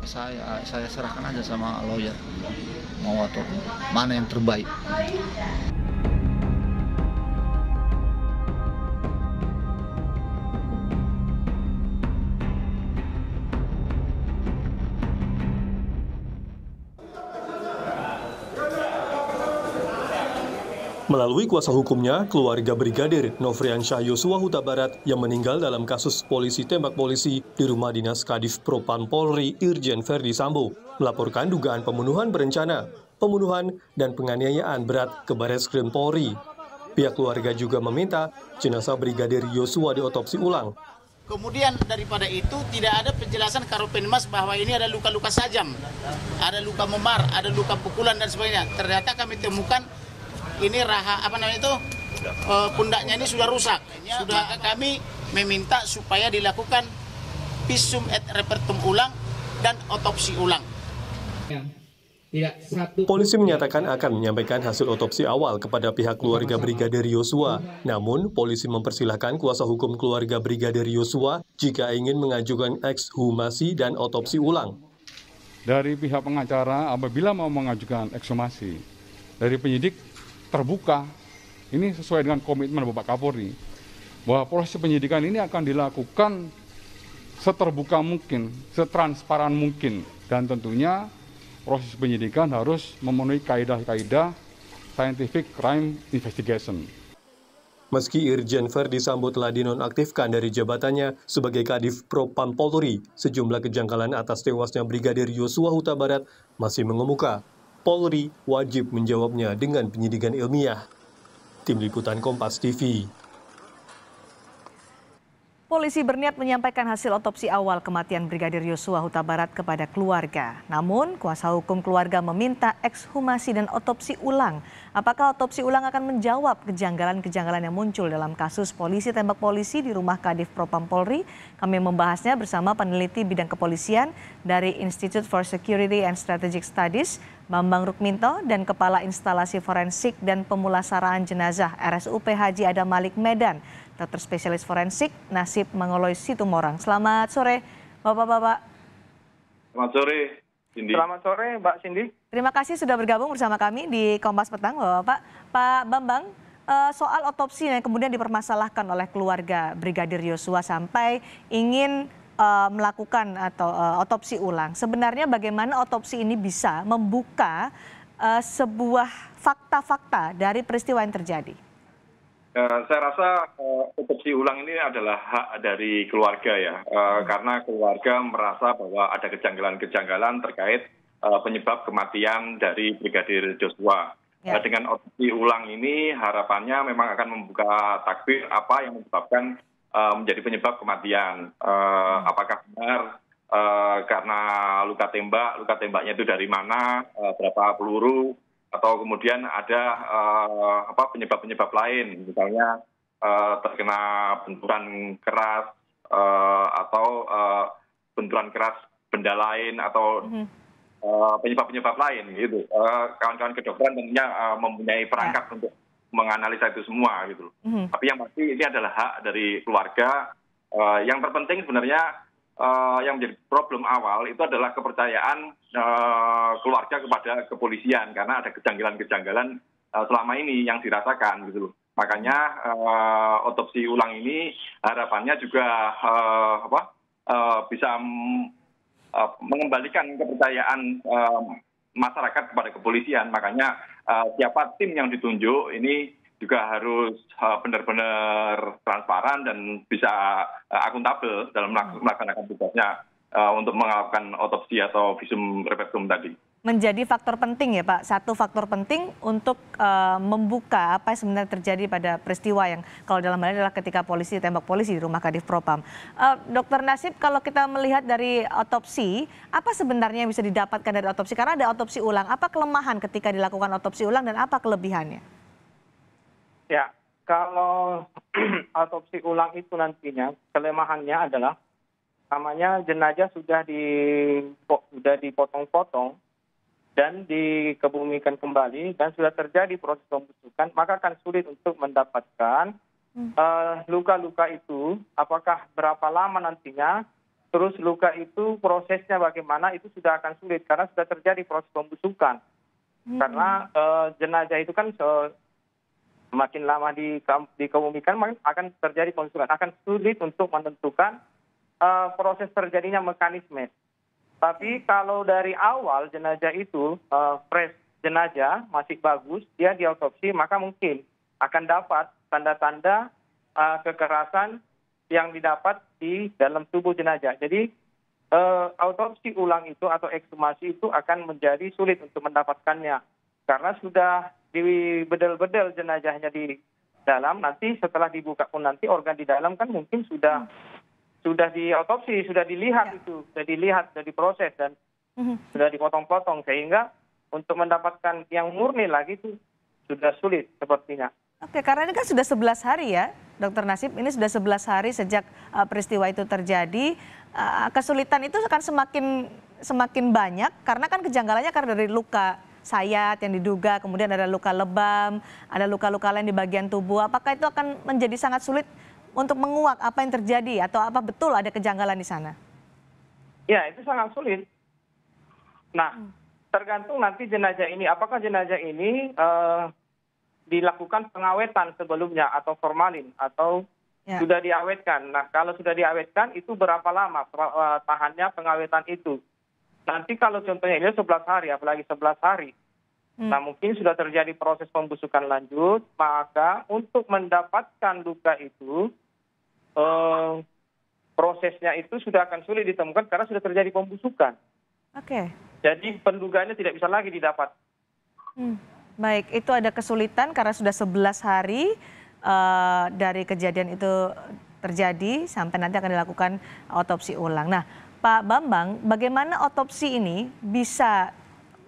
saya serahkan aja sama lawyer, mau atau mana yang terbaik. Melalui kuasa hukumnya, keluarga Brigadir Nofriansyah Yosua Huta Barat yang meninggal dalam kasus polisi tembak polisi di rumah dinas Kadif Propam Polri Irjen Verdi Sambo melaporkan dugaan pembunuhan berencana, pembunuhan dan penganiayaan berat ke Bareskrim Polri. Pihak keluarga juga meminta jenazah Brigadir Yosua diotopsi ulang. Kemudian daripada itu tidak ada penjelasan Karopenmas bahwa ini ada luka-luka sajam, ada luka memar, ada luka pukulan dan sebagainya. Ternyata kami temukan ini pundaknya ini sudah rusak. Sudah kami meminta supaya dilakukan visum et repertum ulang dan otopsi ulang. Polisi menyatakan akan menyampaikan hasil otopsi awal kepada pihak keluarga Brigadir Yosua. Namun, polisi mempersilahkan kuasa hukum keluarga Brigadir Yosua jika ingin mengajukan ekshumasi dan otopsi ulang. Dari pihak pengacara, apabila mau mengajukan ekshumasi, dari penyidik terbuka, ini sesuai dengan komitmen Bapak Kapolri, bahwa proses penyidikan ini akan dilakukan seterbuka mungkin, setransparan mungkin, dan tentunya proses penyidikan harus memenuhi kaidah-kaidah scientific crime investigation. Meski Irjen Verdi Sambo telah dinonaktifkan dari jabatannya sebagai Kadif Propam Polri, sejumlah kejanggalan atas tewasnya Brigadir Yosua Huta Barat masih mengemuka. Polri wajib menjawabnya dengan penyidikan ilmiah. Tim Liputan Kompas TV. Polisi berniat menyampaikan hasil otopsi awal kematian Brigadir Yosua Huta Barat kepada keluarga. Namun, kuasa hukum keluarga meminta ekshumasi dan otopsi ulang. Apakah otopsi ulang akan menjawab kejanggalan-kejanggalan yang muncul dalam kasus polisi tembak polisi di rumah Kadif Propam Polri? Kami membahasnya bersama peneliti bidang kepolisian dari Institute for Security and Strategic Studies, Bambang Rukminto, dan Kepala Instalasi Forensik dan Pemulasaraan Jenazah RSUP Haji Adam Malik Medan, Dokter Spesialis Forensik Nasib Mangoloy Situmorang. Selamat sore, Bapak-Bapak. Selamat sore, Cindy. Selamat sore, Mbak Cindy. Terima kasih sudah bergabung bersama kami di Kompas Petang, Bapak-Bapak. Pak Bambang, soal otopsi yang kemudian dipermasalahkan oleh keluarga Brigadir Yosua sampai ingin melakukan atau otopsi ulang. Sebenarnya bagaimana otopsi ini bisa membuka sebuah fakta-fakta dari peristiwa yang terjadi? Saya rasa otopsi ulang ini adalah hak dari keluarga ya, karena keluarga merasa bahwa ada kejanggalan-kejanggalan terkait penyebab kematian dari Brigadir Joshua. Ya. Dengan otopsi ulang ini harapannya memang akan membuka takbir apa yang menyebabkan menjadi penyebab kematian. Apakah benar karena luka tembaknya itu dari mana, berapa peluru, atau kemudian ada penyebab-penyebab lain, misalnya terkena benturan keras atau benturan keras benda lain atau penyebab-penyebab lain gitu. Kawan-kawan kedokteran tentunya mempunyai perangkat untuk menganalisa itu semua gitu. Tapi yang pasti ini adalah hak dari keluarga. Yang terpenting sebenarnya yang menjadi problem awal itu adalah kepercayaan keluarga kepada kepolisian, karena ada kejanggalan-kejanggalan selama ini yang dirasakan gitu loh. Makanya otopsi ulang ini harapannya juga bisa mengembalikan kepercayaan masyarakat kepada kepolisian. Makanya siapa tim yang ditunjuk ini juga harus benar-benar transparan dan bisa akuntabel dalam melaksanakan tugasnya untuk melakukan otopsi atau visum repertum tadi. Menjadi faktor penting ya Pak, satu faktor penting untuk membuka apa yang sebenarnya terjadi pada peristiwa yang kalau dalam hal ini adalah ketika polisi tembak polisi di rumah Kadif Propam. Dokter Nasib, kalau kita melihat dari otopsi, apa sebenarnya yang bisa didapatkan dari otopsi? Karena ada otopsi ulang, apa kelemahan ketika dilakukan otopsi ulang dan apa kelebihannya? Ya, kalau otopsi ulang itu nantinya kelemahannya adalah namanya jenazah sudah dipotong-potong dan dikebumikan kembali dan sudah terjadi proses pembusukan, maka akan sulit untuk mendapatkan luka-luka itu apakah berapa lama nantinya terus luka itu prosesnya bagaimana itu sudah akan sulit karena sudah terjadi proses pembusukan. Karena jenazah itu kan semakin lama dikebumikan akan terjadi pembusukan, akan sulit untuk menentukan proses terjadinya mekanisme. Tapi kalau dari awal jenazah itu fresh jenazah masih bagus, dia diotopsi maka mungkin akan dapat tanda-tanda kekerasan yang didapat di dalam tubuh jenazah. Jadi autopsi ulang itu atau ekshumasi itu akan menjadi sulit untuk mendapatkannya karena sudah dibedel-bedel jenazahnya di dalam. Nanti setelah dibuka pun nanti organ di dalam kan mungkin sudah diotopsi, sudah dilihat itu, sudah diproses dan sudah dipotong-potong sehingga untuk mendapatkan yang murni lagi itu sudah sulit sepertinya. Oke, karena ini kan sudah 11 hari ya, Dokter Nasib. Ini sudah 11 hari sejak peristiwa itu terjadi. Kesulitan itu akan semakin banyak karena kan kejanggalannya karena dari luka sayat yang diduga, kemudian ada luka lebam, ada luka-luka lain di bagian tubuh. Apakah itu akan menjadi sangat sulit untuk menguak apa yang terjadi atau apa betul ada kejanggalan di sana? Ya, itu sangat sulit. Nah, tergantung nanti jenazah ini, apakah jenazah ini dilakukan pengawetan sebelumnya atau formalin atau sudah diawetkan. Nah, kalau sudah diawetkan itu berapa lama tahannya pengawetan itu. Nanti kalau contohnya ini 11 hari, apalagi 11 hari. Nah, mungkin sudah terjadi proses pembusukan lanjut, maka untuk mendapatkan luka itu prosesnya itu sudah akan sulit ditemukan karena sudah terjadi pembusukan. Oke. Jadi pendugaannya tidak bisa lagi didapat. Baik, itu ada kesulitan karena sudah 11 hari dari kejadian itu terjadi sampai nanti akan dilakukan otopsi ulang. Nah, Pak Bambang, bagaimana otopsi ini bisa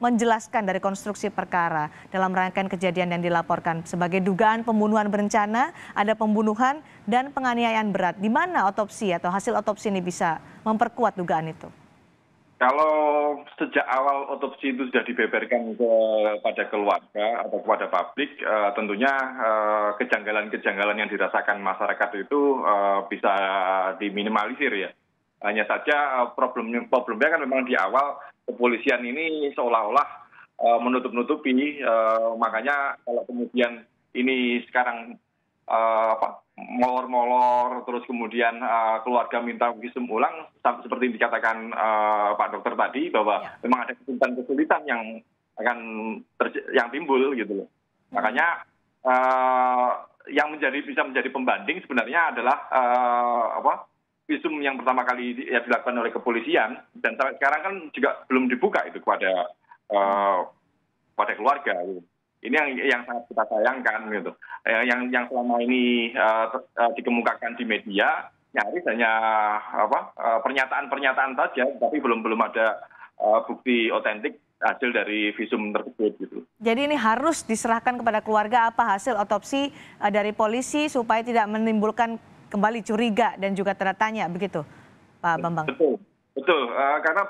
menjelaskan dari konstruksi perkara dalam rangkaian kejadian yang dilaporkan sebagai dugaan pembunuhan berencana, ada pembunuhan dan penganiayaan berat. Di mana otopsi atau hasil otopsi ini bisa memperkuat dugaan itu? Kalau sejak awal otopsi itu sudah dibeberkan kepada keluarga atau kepada publik, tentunya kejanggalan-kejanggalan yang dirasakan masyarakat itu bisa diminimalisir ya. Hanya saja problemnya kan memang di awal kepolisian ini seolah-olah menutup-nutupi, makanya kalau kemudian ini sekarang molor-molor, terus kemudian keluarga minta visum ulang, seperti yang dikatakan Pak Dokter tadi, bahwa memang ada kesulitan-kesulitan yang akan yang timbul gitu loh. Makanya yang bisa menjadi pembanding sebenarnya adalah visum yang pertama kali dilakukan oleh kepolisian, dan sampai sekarang kan juga belum dibuka itu kepada keluarga gitu. Ini yang sangat kita sayangkan gitu. Yang selama ini dikemukakan di media nyaris hanya pernyataan-pernyataan saja, tapi belum ada bukti otentik hasil dari visum tersebut gitu. Jadi ini harus diserahkan kepada keluarga apa hasil otopsi dari polisi supaya tidak menimbulkan kembali curiga dan juga tanda tanya, begitu Pak Bambang? Betul. Karena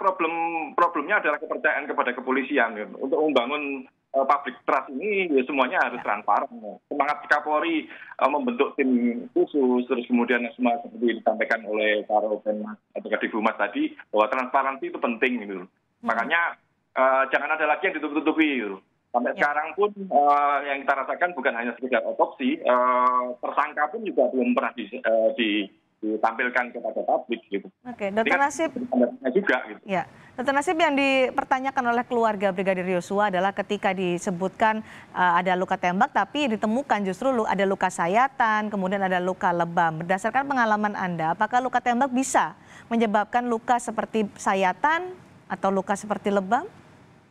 problemnya adalah kepercayaan kepada kepolisian gitu. Untuk membangun public trust ini ya semuanya harus transparan. Semangat Kapolri membentuk tim khusus, terus kemudian semua seperti disampaikan oleh Karopenmas atau Kadifhumas tadi, bahwa transparansi itu penting gitu. Makanya jangan ada lagi yang ditutup-tutupi gitu. Sampai sekarang pun yang kita rasakan bukan hanya sekedar otopsi, tersangka pun juga belum pernah ditampilkan kepada publik gitu. Oke, Dokter Nasib. Juga gitu. Ya, Dokter Nasib, yang dipertanyakan oleh keluarga Brigadir Yosua adalah ketika disebutkan ada luka tembak, tapi ditemukan justru ada luka sayatan, kemudian ada luka lebam. Berdasarkan pengalaman Anda, apakah luka tembak bisa menyebabkan luka seperti sayatan atau luka seperti lebam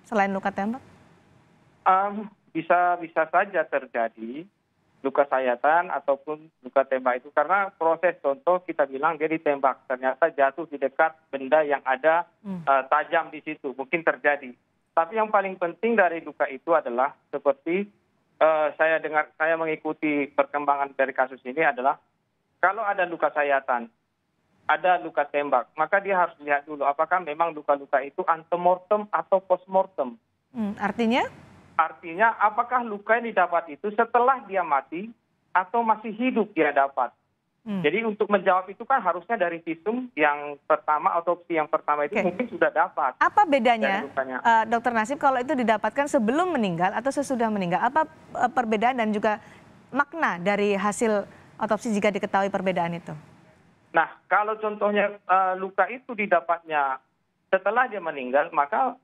selain luka tembak? Bisa saja terjadi luka sayatan ataupun luka tembak itu karena proses, contoh kita bilang dia ditembak ternyata jatuh di dekat benda yang ada tajam di situ, mungkin terjadi. Tapi yang paling penting dari luka itu adalah seperti saya mengikuti perkembangan dari kasus ini adalah kalau ada luka sayatan, ada luka tembak, maka dia harus lihat dulu apakah memang luka-luka itu antemortem atau postmortem. Artinya? Artinya apakah luka yang didapat itu setelah dia mati atau masih hidup dia dapat. Jadi untuk menjawab itu kan harusnya dari visum yang pertama, autopsi yang pertama itu mungkin sudah dapat. Apa bedanya, dari lukanya. Dokter Nasib, kalau itu didapatkan sebelum meninggal atau sesudah meninggal? Apa perbedaan dan juga makna dari hasil otopsi jika diketahui perbedaan itu? Nah, kalau contohnya luka itu didapatnya setelah dia meninggal, maka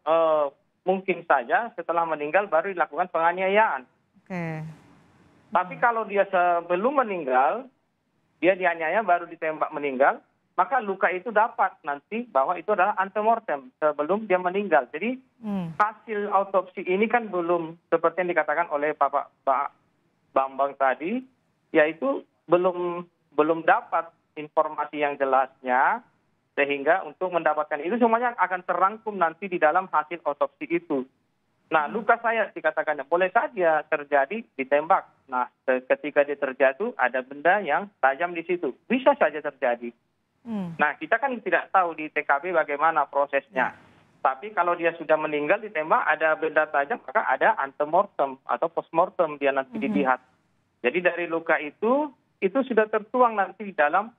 mungkin saja setelah meninggal baru dilakukan penganiayaan. Oke. Tapi kalau dia sebelum meninggal, dia dianiaya baru ditembak meninggal, maka luka itu dapat nanti bahwa itu adalah antemortem sebelum dia meninggal. Jadi hasil autopsi ini kan belum seperti yang dikatakan oleh Pak Bambang tadi, yaitu belum dapat informasi yang jelasnya, sehingga untuk mendapatkan itu semuanya akan terangkum nanti di dalam hasil otopsi itu. Nah, luka saya dikatakannya boleh saja terjadi ditembak. Nah, ketika dia terjatuh ada benda yang tajam di situ. Bisa saja terjadi. Nah, kita kan tidak tahu di TKP bagaimana prosesnya. Tapi kalau dia sudah meninggal ditembak ada benda tajam, maka ada antemortem atau postmortem dia nanti dilihat. Jadi dari luka itu sudah tertuang nanti di dalam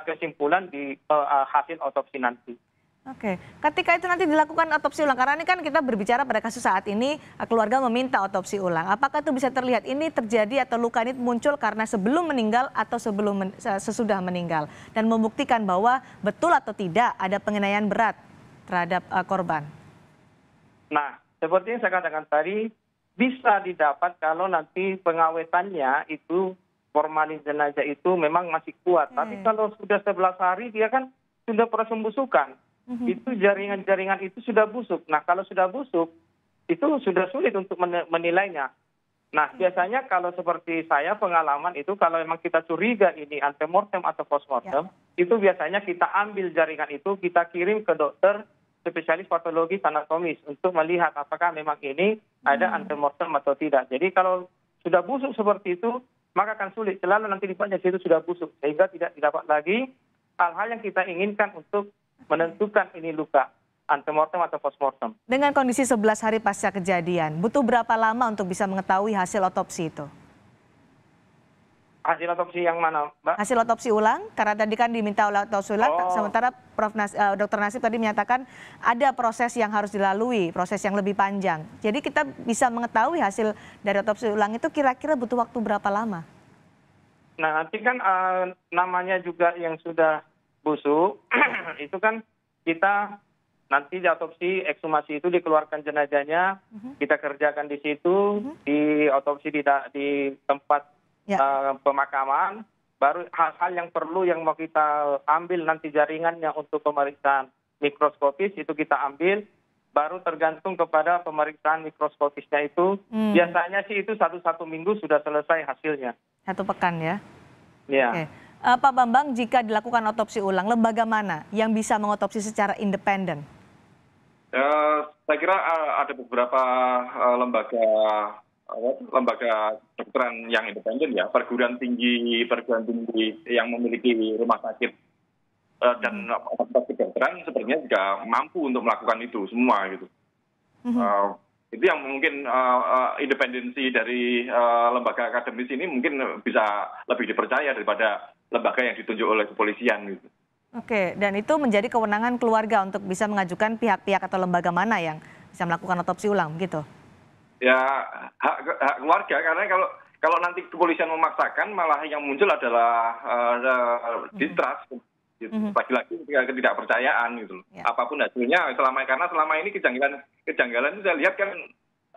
kesimpulan di hasil otopsi nanti. Oke, ketika itu nanti dilakukan otopsi ulang, karena ini kan kita berbicara pada kasus saat ini keluarga meminta otopsi ulang. Apakah itu bisa terlihat ini terjadi atau luka ini muncul karena sebelum meninggal atau sesudah meninggal, dan membuktikan bahwa betul atau tidak ada penganiayaan berat terhadap korban? Nah, seperti yang saya katakan tadi, bisa didapat kalau nanti pengawetannya itu formalin jenazah itu memang masih kuat. Tapi kalau sudah 11 hari dia kan sudah proses pembusukan. Itu jaringan-jaringan itu sudah busuk. Nah, kalau sudah busuk, itu sudah sulit untuk menilainya. Nah, biasanya kalau seperti saya pengalaman itu, kalau memang kita curiga ini antemortem atau postmortem, itu biasanya kita ambil jaringan itu, kita kirim ke dokter spesialis patologi anatomis untuk melihat apakah memang ini ada antemortem atau tidak. Jadi kalau sudah busuk seperti itu, maka akan sulit. Selalu nanti dipanya itu sudah busuk, sehingga tidak didapat lagi hal-hal yang kita inginkan untuk menentukan ini luka antemortem atau postmortem. Dengan kondisi 11 hari pasca kejadian, butuh berapa lama untuk bisa mengetahui hasil otopsi itu? Hasil otopsi yang mana, Mbak? Hasil otopsi ulang, karena tadi kan diminta oleh otopsi ulang, sementara Dr. Nasib tadi menyatakan ada proses yang harus dilalui, proses yang lebih panjang. Jadi kita bisa mengetahui hasil dari otopsi ulang itu kira-kira butuh waktu berapa lama? Nah, nanti kan namanya juga yang sudah busuk, itu kan kita nanti di otopsi, ekshumasi itu dikeluarkan jenazahnya, kita kerjakan di situ, di otopsi di tempat pemakaman, baru hal-hal yang perlu yang mau kita ambil nanti jaringannya untuk pemeriksaan mikroskopis itu kita ambil, baru tergantung kepada pemeriksaan mikroskopisnya itu, biasanya sih itu 1 minggu sudah selesai hasilnya. 1 pekan ya? Iya. Oke. Pak Bambang, jika dilakukan otopsi ulang, lembaga mana yang bisa mengotopsi secara independen? Saya kira ada beberapa lembaga kedokteran yang independen ya, perguruan tinggi yang memiliki rumah sakit dan fakultas kedokteran sepertinya juga mampu untuk melakukan itu semua gitu. Itu yang mungkin independensi dari lembaga akademis ini mungkin bisa lebih dipercaya daripada lembaga yang ditunjuk oleh kepolisian gitu. Oke, dan itu menjadi kewenangan keluarga untuk bisa mengajukan pihak-pihak atau lembaga mana yang bisa melakukan otopsi ulang, begitu? Ya, hak keluarga, karena kalau nanti kepolisian memaksakan, malah yang muncul adalah distrust. Lagi-lagi ketidakpercayaan gitu. Apapun hasilnya, karena selama ini kejanggalan itu saya lihat kan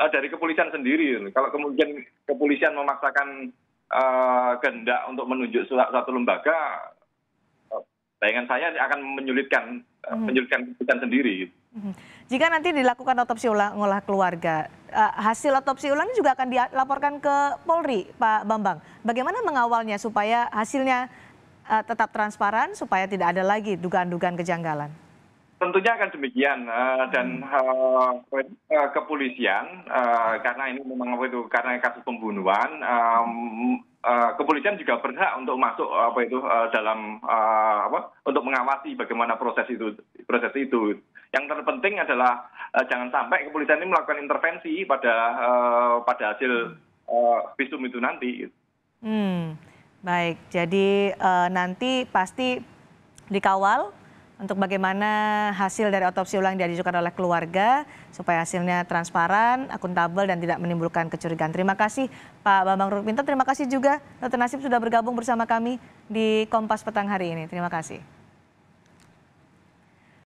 dari kepolisian sendiri. Kalau kemudian kepolisian memaksakan kehendak untuk menunjuk suatu lembaga, bayangan saya akan menyulitkan keputusan sendiri. Jika nanti dilakukan otopsi ulang oleh keluarga, hasil otopsi ulang juga akan dilaporkan ke Polri, Pak Bambang. Bagaimana mengawalnya supaya hasilnya tetap transparan, supaya tidak ada lagi dugaan-dugaan kejanggalan? Tentunya akan demikian, dan kepolisian karena ini memang karena kasus pembunuhan, kepolisian juga berhak untuk masuk dalam untuk mengawasi bagaimana proses itu. Yang terpenting adalah jangan sampai kepolisian ini melakukan intervensi pada hasil visum itu nanti. Baik, jadi nanti pasti dikawal untuk bagaimana hasil dari otopsi ulang yang diajukan oleh keluarga supaya hasilnya transparan, akuntabel dan tidak menimbulkan kecurigaan. Terima kasih Pak Bambang Rukminto, terima kasih juga Dr. Nasib sudah bergabung bersama kami di Kompas Petang hari ini. Terima kasih.